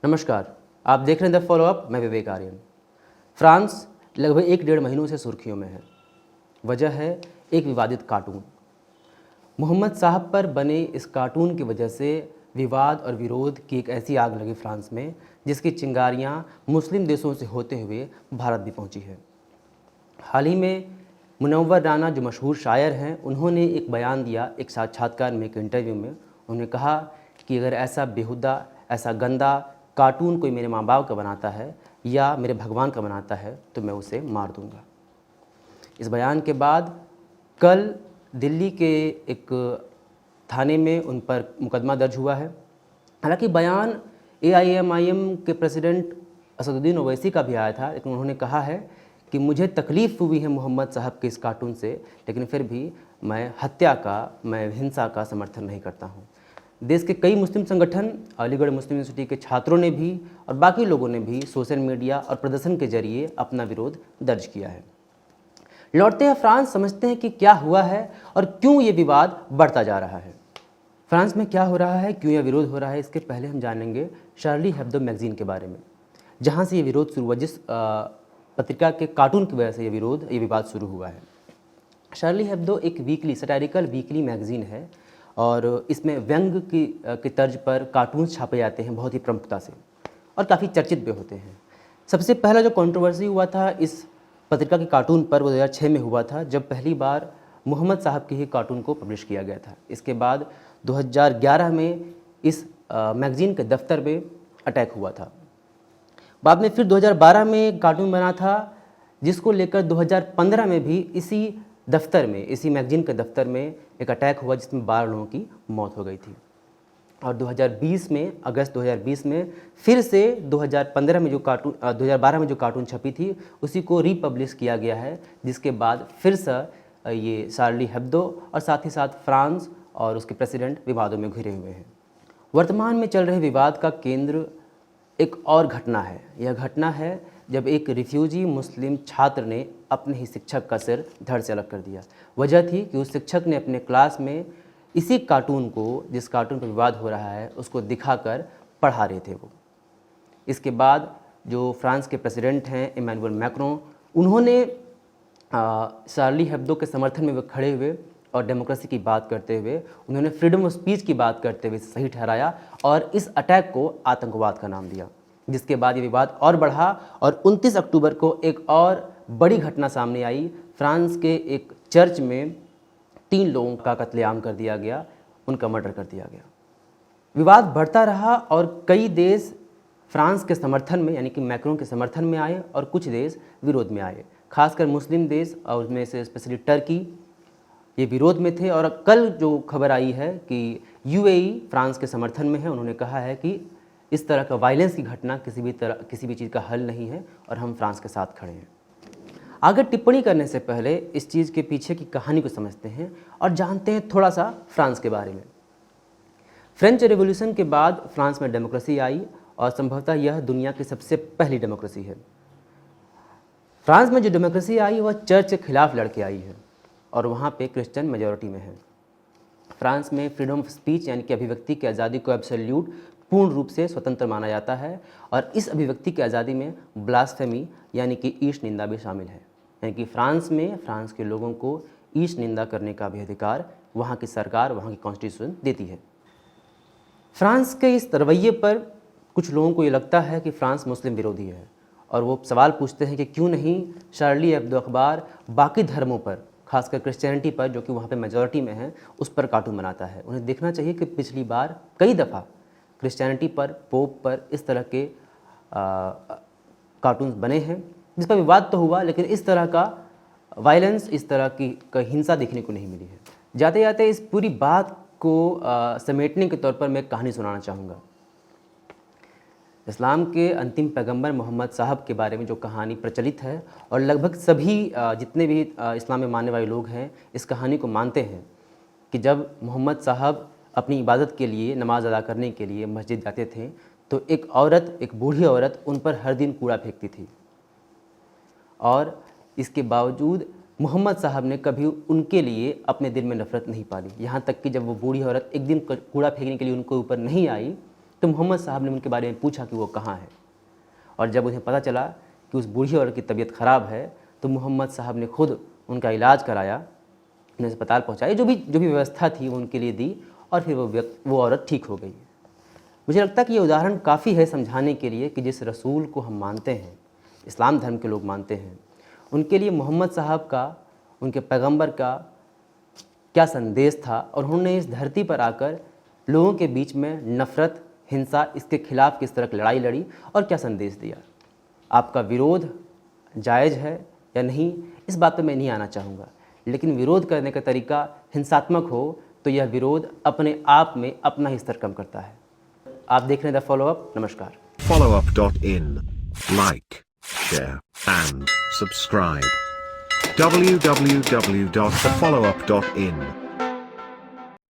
नमस्कार, आप देख रहे हैं द फॉलोअप। मैं विवेक आर्यन। फ्रांस लगभग 1-1.5 महीनों से सुर्खियों में है। वजह है एक विवादित कार्टून। मोहम्मद साहब पर बने इस कार्टून की वजह से विवाद और विरोध की एक ऐसी आग लगी फ्रांस में, जिसकी चिंगारियां मुस्लिम देशों से होते हुए भारत भी पहुंची है। हाल ही में मुनव्वर राना, जो मशहूर शायर हैं, उन्होंने एक बयान दिया एक साक्षात्कार में, एक इंटरव्यू में। उन्होंने कहा कि अगर ऐसा बेहुदा, ऐसा गंदा कार्टून कोई मेरे माँ बाप का बनाता है या मेरे भगवान का बनाता है तो मैं उसे मार दूंगा। इस बयान के बाद कल दिल्ली के एक थाने में उन पर मुकदमा दर्ज हुआ है। हालांकि बयान AIMIM के प्रेसिडेंट असदुद्दीन ओवैसी का भी आया था, लेकिन उन्होंने कहा है कि मुझे तकलीफ़ हुई है मोहम्मद साहब के इस कार्टून से, लेकिन फिर भी मैं हत्या का, मैं हिंसा का समर्थन नहीं करता हूँ। देश के कई मुस्लिम संगठन, अलीगढ़ मुस्लिम यूनिवर्सिटी के छात्रों ने भी और बाकी लोगों ने भी सोशल मीडिया और प्रदर्शन के जरिए अपना विरोध दर्ज किया है। लौटते हैं फ्रांस, समझते हैं कि क्या हुआ है और क्यों ये विवाद बढ़ता जा रहा है। फ्रांस में क्या हो रहा है, क्यों यह विरोध हो रहा है, इसके पहले हम जानेंगे शार्ली हेब्दो मैगजीन के बारे में, जहाँ से ये विरोध शुरू हुआ, जिस पत्रिका के कार्टून की वजह से ये विवाद शुरू हुआ है। शार्ली हेब्दो एक वीकली, सटायरिकल वीकली मैगजीन है और इसमें व्यंग की तर्ज पर कार्टून्स छापे जाते हैं बहुत ही प्रमुखता से और काफ़ी चर्चित भी होते हैं। सबसे पहला जो कंट्रोवर्सी हुआ था इस पत्रिका के कार्टून पर, वो 2006 में हुआ था, जब पहली बार मोहम्मद साहब के ही कार्टून को पब्लिश किया गया था। इसके बाद 2011 में इस मैगजीन के दफ्तर में अटैक हुआ था। बाद में फिर 2012 में एक कार्टून बना था, जिसको लेकर 2015 में भी इसी दफ्तर में, इसी मैगजीन के दफ्तर में एक अटैक हुआ, जिसमें 12 लोगों की मौत हो गई थी। और 2020 में, अगस्त 2020 में फिर से 2012 में जो कार्टून छपी थी उसी को रीपब्लिश किया गया है, जिसके बाद फिर से ये शार्ली हेब्दो और साथ ही साथ फ्रांस और उसके प्रेसिडेंट विवादों में घिरे हुए हैं। वर्तमान में चल रहे विवाद का केंद्र एक और घटना है। यह घटना है जब एक रिफ्यूजी मुस्लिम छात्र ने अपने ही शिक्षक का सिर धड़ से अलग कर दिया। वजह थी कि उस शिक्षक ने अपने क्लास में इसी कार्टून को, जिस कार्टून पर विवाद हो रहा है, उसको दिखाकर पढ़ा रहे थे वो। इसके बाद जो फ्रांस के प्रेसिडेंट हैं इमैनुअल मैक्रों, उन्होंने शार्ली हेब्दो के समर्थन में वो खड़े हुए और डेमोक्रेसी की बात करते हुए, उन्होंने फ्रीडम ऑफ स्पीच की बात करते हुए सही ठहराया और इस अटैक को आतंकवाद का नाम दिया। जिसके बाद ये विवाद और बढ़ा और 29 अक्टूबर को एक और बड़ी घटना सामने आई। फ्रांस के एक चर्च में 3 लोगों का कत्लेआम कर दिया गया, उनका मर्डर कर दिया गया। विवाद बढ़ता रहा और कई देश फ्रांस के समर्थन में, यानी कि मैक्रों के समर्थन में आए और कुछ देश विरोध में आए। खासकर मुस्लिम देश और उसमें से स्पेशली टर्की ये विरोध में थे। और कल जो खबर आई है कि UAE फ्रांस के समर्थन में है। उन्होंने कहा है कि इस तरह का वायलेंस की घटना किसी भी चीज़ का हल नहीं है और हम फ्रांस के साथ खड़े हैं। आगे टिप्पणी करने से पहले इस चीज़ के पीछे की कहानी को समझते हैं और जानते हैं थोड़ा सा फ्रांस के बारे में। फ्रेंच रेवोल्यूशन के बाद फ्रांस में डेमोक्रेसी आई और संभवतः यह दुनिया की सबसे पहली डेमोक्रेसी है। फ्रांस में जो डेमोक्रेसी आई वह चर्च के खिलाफ लड़के आई है और वहाँ पे क्रिश्चियन मेजॉरिटी में है। फ्रांस में फ्रीडम ऑफ स्पीच, यानी कि अभिव्यक्ति की आज़ादी को एब्सोल्यूट, पूर्ण रूप से स्वतंत्र माना जाता है और इस अभिव्यक्ति की आज़ादी में ब्लास्फेमी, यानी कि ईश निंदा भी शामिल है। यानी कि फ्रांस में फ्रांस के लोगों को ईश निंदा करने का भी अधिकार वहाँ की सरकार, वहाँ की कॉन्स्टिट्यूशन देती है। फ्रांस के इस रवैये पर कुछ लोगों को ये लगता है कि फ्रांस मुस्लिम विरोधी है और वो सवाल पूछते हैं कि क्यों नहीं शार्ली हेब्दो अखबार बाकी धर्मों पर, खासकर क्रिश्चियनिटी पर, जो कि वहाँ पे मेजॉरिटी में है, उस पर कार्टून बनाता है। उन्हें देखना चाहिए कि पिछली बार कई दफ़ा क्रिश्चियनिटी पर, पोप पर इस तरह के कार्टून्स बने हैं, जिस पर विवाद तो हुआ, लेकिन इस तरह का वायलेंस, इस तरह की हिंसा देखने को नहीं मिली है। जाते जाते इस पूरी बात को समेटने के तौर पर मैं एक कहानी सुनाना चाहूँगा। इस्लाम के अंतिम पैगंबर मोहम्मद साहब के बारे में जो कहानी प्रचलित है और लगभग सभी जितने भी इस्लाम में मानने वाले लोग हैं इस कहानी को मानते हैं कि जब मोहम्मद साहब अपनी इबादत के लिए, नमाज अदा करने के लिए मस्जिद जाते थे तो एक औरत, एक बूढ़ी औरत उन पर हर दिन कूड़ा फेंकती थी और इसके बावजूद मोहम्मद साहब ने कभी उनके लिए अपने दिल में नफ़रत नहीं पाली। यहाँ तक कि जब वो बूढ़ी औरत एक दिन कूड़ा फेंकने के लिए उनके ऊपर नहीं आई तो मोहम्मद साहब ने उनके बारे में पूछा कि वो कहाँ है, और जब उन्हें पता चला कि उस बूढ़ी औरत की तबीयत ख़राब है तो मोहम्मद साहब ने खुद उनका इलाज कराया, उन्हें अस्पताल पहुँचाया, जो भी व्यवस्था थी वो उनके लिए दी, और फिर वो औरत ठीक हो गई। मुझे लगता है कि ये उदाहरण काफ़ी है समझाने के लिए कि जिस रसूल को हम मानते हैं, इस्लाम धर्म के लोग मानते हैं, उनके लिए मोहम्मद साहब का, उनके पैगंबर का क्या संदेश था, और उन्होंने इस धरती पर आकर लोगों के बीच में नफ़रत, हिंसा, इसके खिलाफ़ किस तरह लड़ाई लड़ी और क्या संदेश दिया। आपका विरोध जायज़ है या नहीं, इस बात पर मैं नहीं आना चाहूँगा, लेकिन विरोध करने का तरीका हिंसात्मक हो तो यह विरोध अपने आप में अपना ही स्तर कम करता है। आप देख रहे हैं द फॉलोअप। नमस्कार। Followup.in. Like, share, and subscribe. www.thefollowup.in